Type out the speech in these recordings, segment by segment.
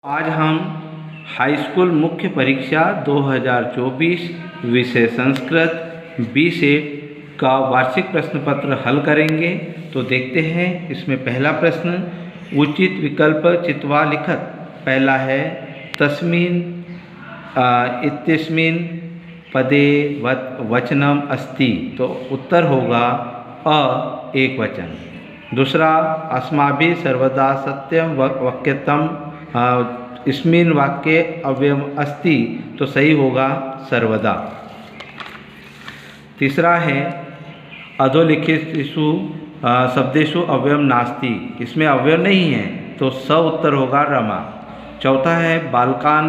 आज हम high school मुख्य परीक्षा 2024 विषय संस्कृत बी सेट का वार्षिक प्रश्न पत्र हल करेंगे। तो देखते हैं, इसमें पहला प्रश्न उचित विकल्प चित्वा लिखत। पहला है तस्मिन् इत्यस्मिन् पदे वचनम अस्ति, तो उत्तर होगा अ एक वचन। दूसरा अस्माभिः सर्वदा सत्यम वक्यतम इसमिन् वाक्ये अव्ययम अस्ति, तो सही होगा सर्वदा। तीसरा है अधोलिखितेषु शब्देषु अव्ययम नास्ति, इसमें अव्यय नहीं है, तो स उत्तर होगा रमा। चौथा है बालकान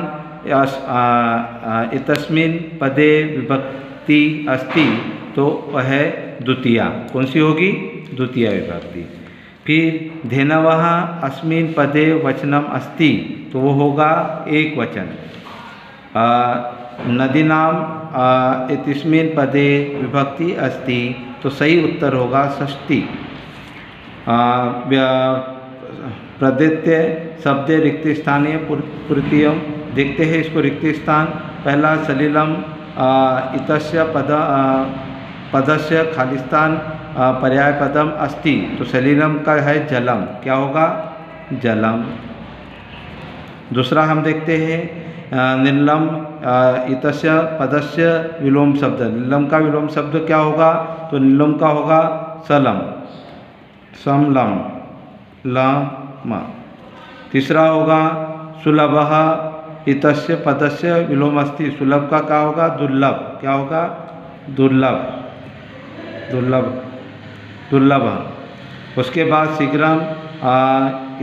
इतस्मिन् पदे विभक्ति अस्ति, तो वह है द्वितीया। कौन सी होगी? द्वितीय विभक्ति। फिर धेनवः अस्मिन् पदे वचनम अस्ति, तो वो होगा एक वचन। नदीनाम इत्यस्मिन् पदे विभक्ति अस्ति, तो सही उत्तर होगा षष्ठी। प्रदत्ते शब्दे रिक्त स्थानीय तृतीयम, देखते हैं इसको रिक्त स्थान। पहला सलिलम इतस्य पदस्य खालिस्तान पर्याय पदम अस्ति, तो सलिलम का है जलम, क्या होगा? जलम। दूसरा हम देखते हैं नीलम इतस्य पदस्य विलोम शब्द, नीलम का विलोम शब्द क्या होगा? तो नीलम का होगा सलम, समलम, लम। तीसरा होगा सुलभः इतस्य पदस्य विलोम अस्ति, सुलभ का क्या होगा? दुर्लभ, क्या होगा? दुर्लभ, दुर्लभ, दुर्लभ। उसके बाद शीघ्रम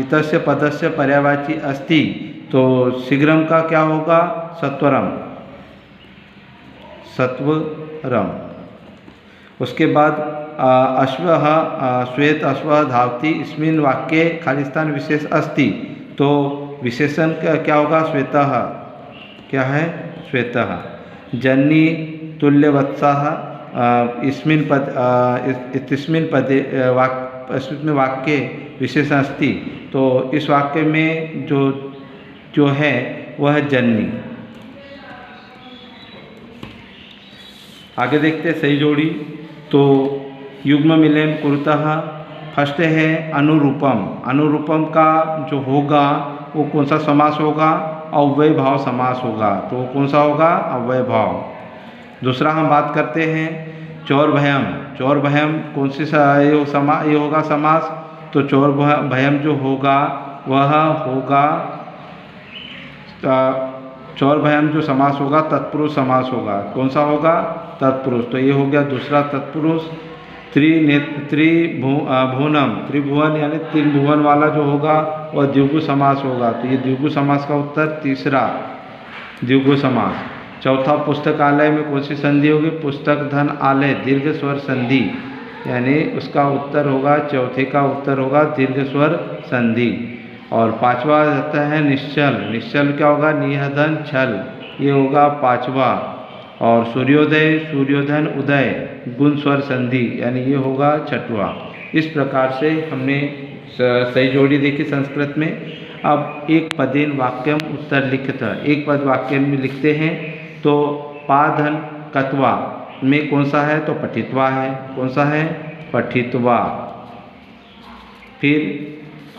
इतस्य पदस्य पर्यायवाची अस्ति, तो शीघ्रम का क्या होगा? सत्वरम, सत्वरम। उसके बाद अश्वः श्वेत अश्वः धावति इसमिन् वाक्ये खालिस्तान विशेष अस्ति, तो विशेषण क्या होगा? श्वेतः, क्या है? श्वेतः। जन्नी तुल्यवत्सः इस्मिन् पदे इसमें वाक्य विशेषण अस्ति, तो इस वाक्य में जो है वह जन्नी। आगे देखते सही जोड़ी। तो युग्म मिलन कुरुतः, फर्स्ट है अनुरूपम। अनुरूपम का जो होगा वो कौन सा समास होगा? अव्यय भाव समास होगा, तो कौन सा होगा? अव्यय भाव। दूसरा हम बात करते हैं चौर भयम। चौर भयम कौन सी ये होगा समास? तो चौर भयम जो होगा वह होगा चौर भयम जो समास होगा तत्पुरुष समास होगा। कौन सा होगा? तत्पुरुष। तो ये हो गया दूसरा तत्पुरुष। त्रिभुवनम, त्रिभुवन यानी तीन भुवन वाला जो होगा वह द्विगु समास होगा, तो ये द्विगु समास का उत्तर तीसरा द्विगु समास। चौथा पुस्तकालय में कौन सी संधि होगी? पुस्तक धन आलय, दीर्घ स्वर संधि, यानी उसका उत्तर होगा, चौथे का उत्तर होगा दीर्घ स्वर संधि। और पांचवा आता है निश्चल। निश्चल क्या होगा? निहधन छल, ये होगा पांचवा। और सूर्योदय, सूर्योधन उदय, गुण स्वर संधि, यानी ये होगा छठवा। इस प्रकार से हमने सही जोड़ी देखी संस्कृत में। अब एक पदेन वाक्यम उत्तर लिखित, एक पद वाक्य में लिखते हैं। तो पाधन कत्वा में कौन सा है? तो पठित्वा है। कौन सा है? पठित्वा। फिर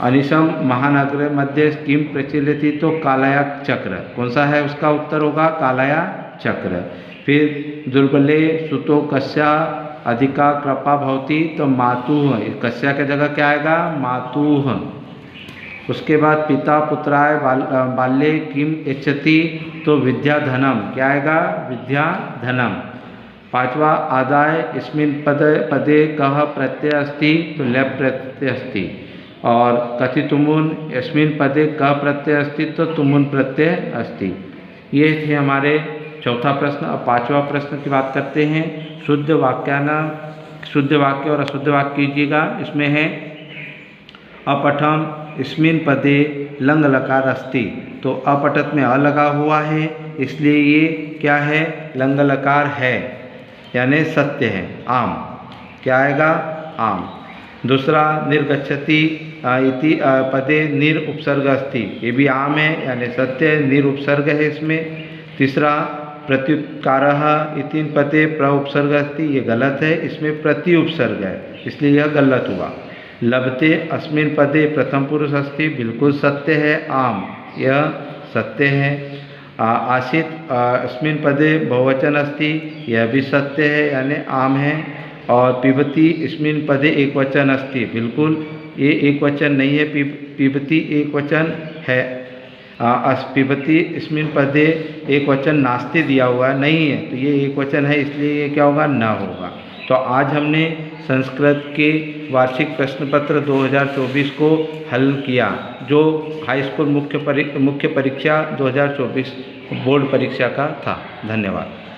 अनिशम महानगर मध्य किम प्रचलित, तो कालया चक्र, कौन सा है? उसका उत्तर होगा कालया चक्र। फिर दुर्बले सुतो कस्या अधिका कृपा भवति, तो मातुः, कस्या की जगह क्या आएगा? मातुः। उसके बाद पिता पुत्राय बाल्ये किम यच्छति, तो विद्याधनम, क्या आएगा? विद्याधनम। पांचवा आदाय इसमिन् पदे कः प्रत्यय अस्ति, तो लेप प्रत्यय अस्ति। और कथितुमुन यस्मिन् पदे कः प्रत्यय अस्ति, तो तुमुन प्रत्यय अस्ति। ये थे हमारे चौथा प्रश्न। अब पांचवा प्रश्न की बात करते हैं। शुद्ध वाक्य और अशुद्ध वाक्य कीजिएगा। इसमें है अपठम इसमिन् पदे लंग लकार अस्ति, तो अपठत में अ लगा हुआ है, इसलिए ये क्या है? लंग लकार है, यानी सत्य है। आम, क्या आएगा? आम। दूसरा निर्गच्छति इति पदे निर उपसर्ग अस्ति, ये भी आम है यानी सत्य है, निर उपसर्ग है इसमें। तीसरा प्रत्युत्कारः इति पदे प्र उपसर्ग अस्ति, ये गलत है, इसमें प्रति उपसर्ग है, इसलिए यह गलत हुआ। लभते अस्मिन् पदे प्रथम पुरुष अस्ति, बिल्कुल सत्य है, आम, यह सत्य है। आसीत अस्मिन् पदे बहुवचन अस्ति, यह भी सत्य है यानी आम है। और पिबती इसमिन् पदे एक वचन अस्ति, बिल्कुल ये एक वचन नहीं है, पिबती एक वचन है। पिबती इसमिन् पदे एक वचन नास्ति दिया हुआ है, नहीं है, तो ये एक वचन है, इसलिए ये क्या होगा, न होगा। तो आज हमने संस्कृत के वार्षिक प्रश्न पत्र 2024 को हल किया, जो हाई स्कूल मुख्य परीक्षा 2024 बोर्ड परीक्षा का था। धन्यवाद।